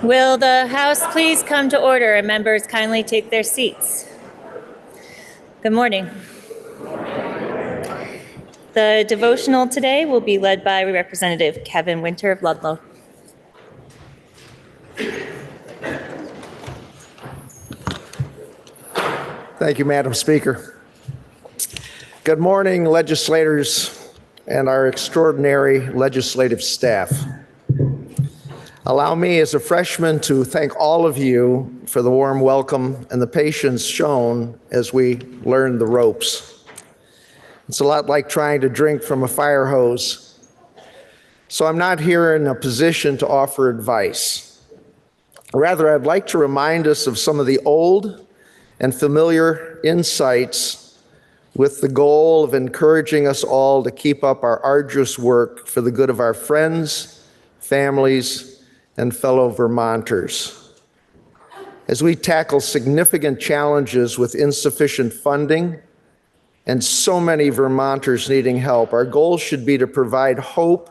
Will the House please come to order and members kindly take their seats? Good morning. The devotional today will be led by Representative Kevin Winter of Ludlow. Thank you, Madam Speaker. Good morning, legislators and our extraordinary legislative staff. Allow me as a freshman to thank all of you for the warm welcome and the patience shown as we learn the ropes. It's a lot like trying to drink from a fire hose. So I'm not here in a position to offer advice. Rather, I'd like to remind us of some of the old and familiar insights with the goal of encouraging us all to keep up our arduous work for the good of our friends, families, and fellow Vermonters. As we tackle significant challenges with insufficient funding and so many Vermonters needing help, our goal should be to provide hope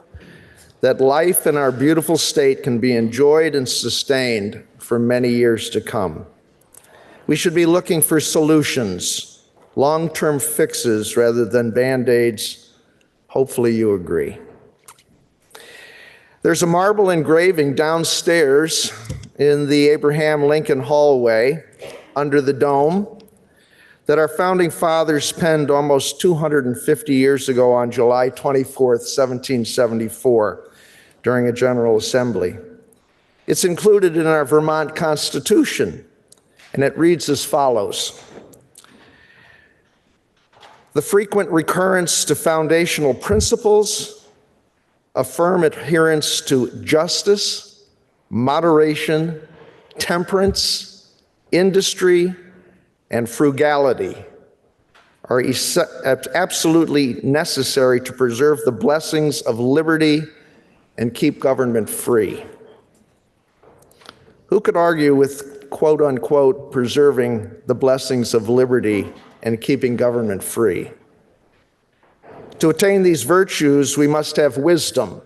that life in our beautiful state can be enjoyed and sustained for many years to come. We should be looking for solutions, long-term fixes rather than Band-Aids. Hopefully you agree. There's a marble engraving downstairs in the Abraham Lincoln hallway under the dome that our founding fathers penned almost 250 years ago on July 24th, 1774, during a General Assembly. It's included in our Vermont Constitution, and it reads as follows: "The frequent recurrence to foundational principles, a firm adherence to justice, moderation, temperance, industry, and frugality are absolutely necessary to preserve the blessings of liberty and keep government free." Who could argue with quote unquote preserving the blessings of liberty and keeping government free? To attain these virtues, we must have wisdom,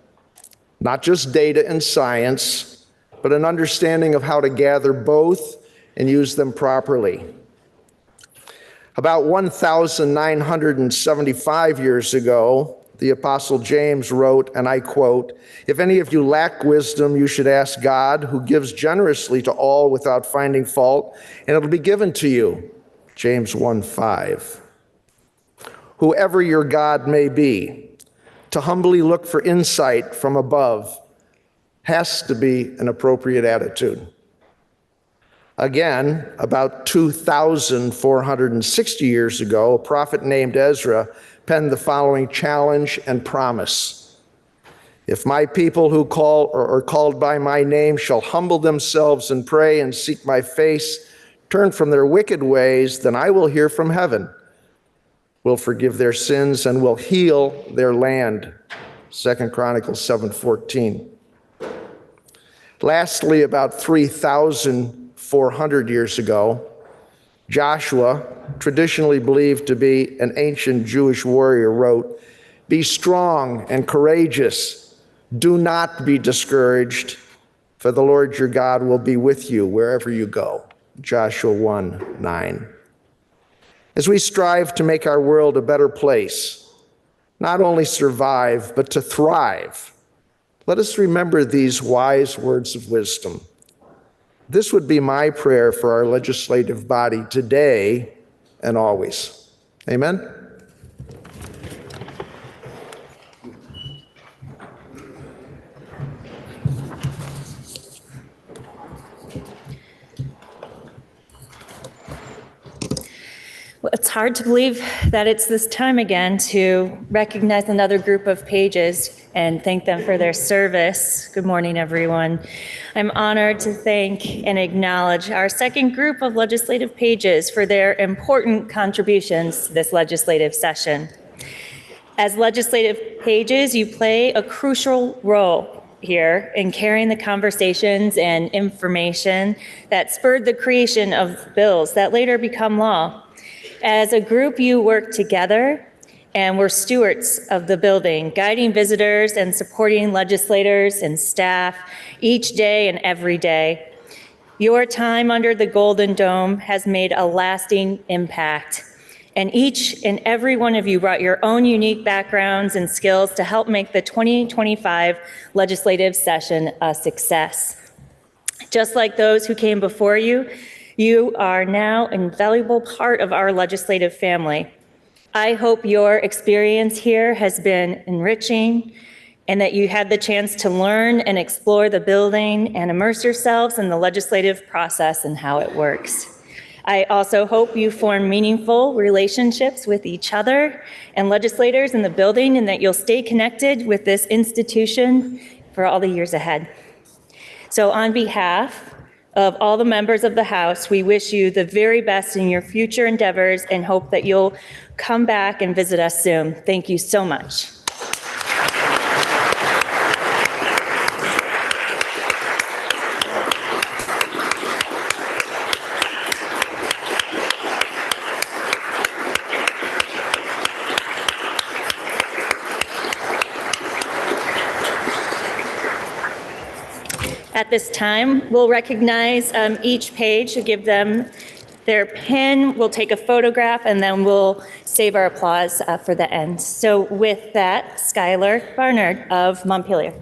not just data and science, but an understanding of how to gather both and use them properly. About 1,975 years ago, the Apostle James wrote, and I quote, "If any of you lack wisdom, you should ask God, who gives generously to all without finding fault, and it'll be given to you." James 1:5. Whoever your God may be, to humbly look for insight from above has to be an appropriate attitude. Again, about 2,460 years ago, a prophet named Ezra penned the following challenge and promise: "If my people who are called by my name shall humble themselves and pray and seek my face, turn from their wicked ways, then I will hear from heaven, will forgive their sins, and will heal their land." 2 Chronicles 7:14. Lastly, about 3,400 years ago, Joshua, traditionally believed to be an ancient Jewish warrior, wrote, "Be strong and courageous. Do not be discouraged, for the Lord your God will be with you wherever you go." Joshua 1:9. As we strive to make our world a better place, not only survive, but to thrive, let us remember these wise words of wisdom. This would be my prayer for our legislative body today and always. Amen? Well, it's hard to believe that it's this time again to recognize another group of pages and thank them for their service. Good morning, everyone. I'm honored to thank and acknowledge our second group of legislative pages for their important contributions to this legislative session. As legislative pages, you play a crucial role here in carrying the conversations and information that spurred the creation of bills that later become law. As a group, you work together and we're stewards of the building, guiding visitors and supporting legislators and staff each day and every day. Your time under the Golden Dome has made a lasting impact, and each and every one of you brought your own unique backgrounds and skills to help make the 2025 legislative session a success. Just like those who came before you, you are now an invaluable part of our legislative family. I hope your experience here has been enriching and that you had the chance to learn and explore the building and immerse yourselves in the legislative process and how it works. I also hope you form meaningful relationships with each other and legislators in the building, and that you'll stay connected with this institution for all the years ahead. So on behalf of all the members of the House, we wish you the very best in your future endeavors and hope that you'll come back and visit us soon. Thank you so much. At this time, we'll recognize each page to give them their pin. We'll take a photograph, and then we'll save our applause for the end. So with that, Skylar Barnard of Montpelier.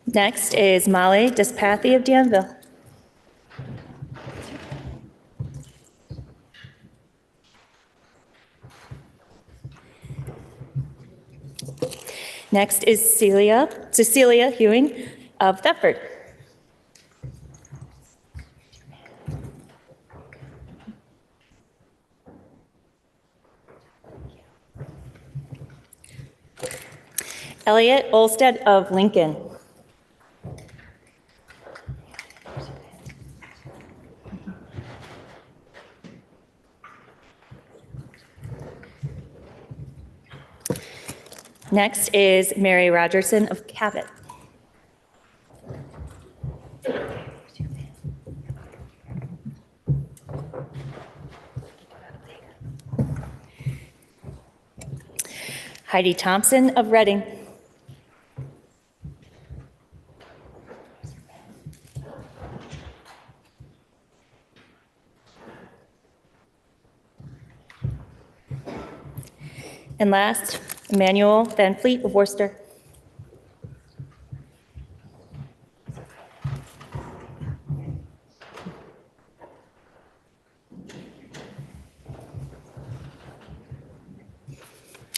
Next is Molly Dispathy of Danville. Next is Cecilia Hewing of Thetford. Elliot Olstead of Lincoln. Next is Mary Rogerson of Cabot. Heidi Thompson of Reading. And last, Emmanuel Van Fleet of Worcester.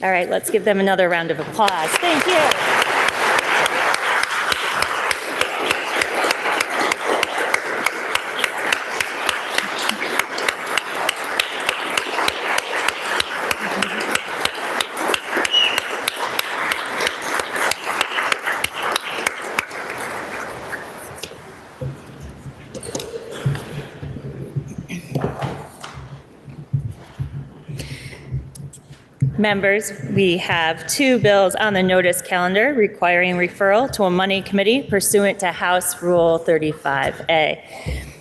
All right, let's give them another round of applause. Thank you. Members, we have two bills on the notice calendar requiring referral to a money committee pursuant to House Rule 35A.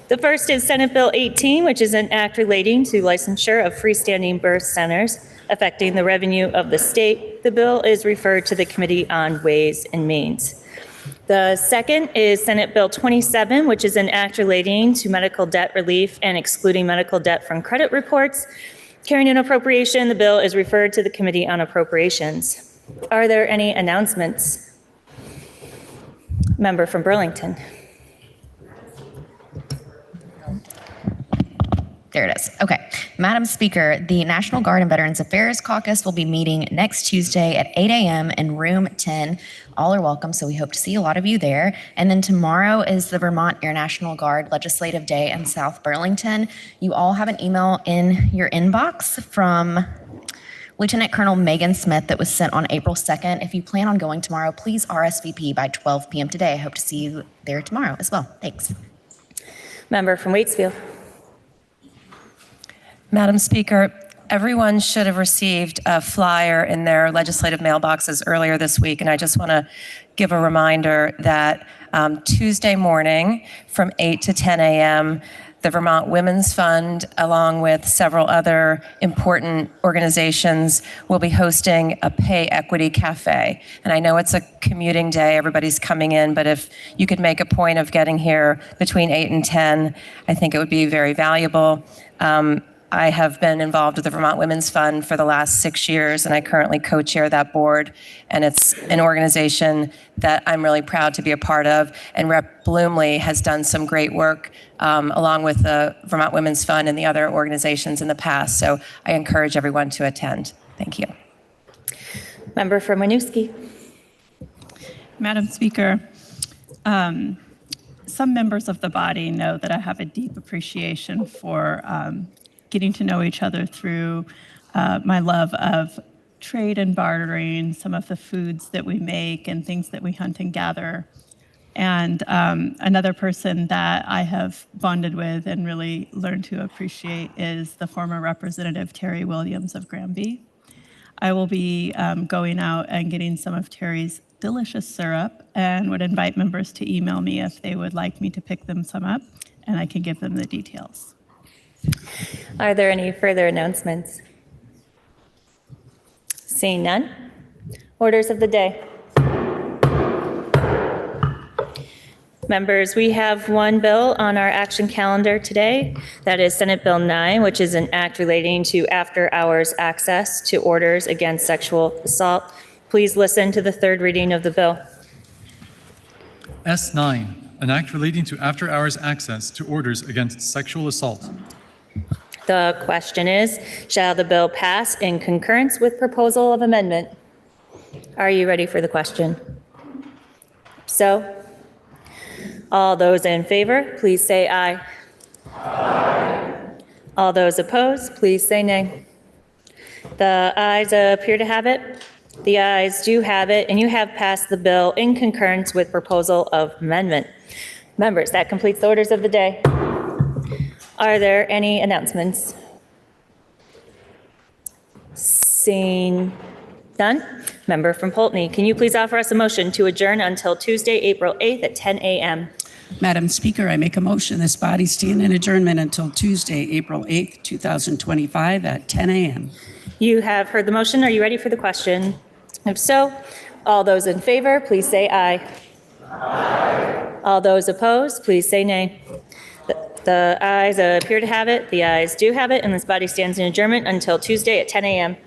The first is Senate Bill 18, which is an act relating to licensure of freestanding birth centers affecting the revenue of the state. The bill is referred to the Committee on Ways and Means. The second is Senate Bill 27, which is an act relating to medical debt relief and excluding medical debt from credit reports. Carrying an appropriation, the bill is referred to the Committee on Appropriations. Are there any announcements? Member from Burlington. There it is. Okay. Madam Speaker, the National Guard and Veterans Affairs Caucus will be meeting next Tuesday at 8 a.m. in room 10. All are welcome, so we hope to see a lot of you there. And then tomorrow is the Vermont Air National Guard Legislative Day in South Burlington. You all have an email in your inbox from Lieutenant Colonel Megan Smith that was sent on April 2nd. If you plan on going tomorrow, please RSVP by 12 p.m. today. I hope to see you there tomorrow as well. Thanks. Member from Waitsfield. Madam Speaker, Everyone should have received a flyer in their legislative mailboxes earlier this week, and I just want to give a reminder that Tuesday morning from 8 to 10 a.m., the Vermont Women's Fund, along with several other important organizations, will be hosting a Pay Equity Cafe. And I know it's a commuting day, everybody's coming in, but if you could make a point of getting here between 8 and 10, I think it would be very valuable. I have been involved with the Vermont Women's Fund for the last 6 years, and I currently co-chair that board. And it's an organization that I'm really proud to be a part of. And Rep. Bloomley has done some great work along with the Vermont Women's Fund and the other organizations in the past. So I encourage everyone to attend. Thank you. Member from Winooski. Madam Speaker, some members of the body know that I have a deep appreciation for getting to know each other through my love of trade and bartering, some of the foods that we make and things that we hunt and gather. And another person that I have bonded with and really learned to appreciate is the former Representative Terry Williams of Granby. I will be going out and getting some of Terry's delicious syrup and would invite members to email me if they would like me to pick them some up, and I can give them the details. Are there any further announcements? Seeing none. Orders of the day. Members, we have one bill on our action calendar today. That is Senate Bill 9, which is an act relating to after-hours access to orders against sexual assault. Please listen to the third reading of the bill. S9, an act relating to after-hours access to orders against sexual assault. The question is, shall the bill pass in concurrence with proposal of amendment? Are you ready for the question? So, all those in favor, please say aye. Aye. All those opposed, please say nay. The ayes appear to have it. The ayes do have it, and you have passed the bill in concurrence with proposal of amendment. Members, that completes the orders of the day. Are there any announcements? Seeing none. Member from Poultney, can you please offer us a motion to adjourn until Tuesday, April 8th at 10 a.m.? Madam Speaker, I make a motion this body stand in adjournment until Tuesday, April 8th, 2025 at 10 a.m. You have heard the motion. Are you ready for the question? If so, all those in favor, please say aye. Aye. All those opposed, please say nay. The ayes appear to have it. The ayes do have it, and this body stands in adjournment until Tuesday at 10 a.m.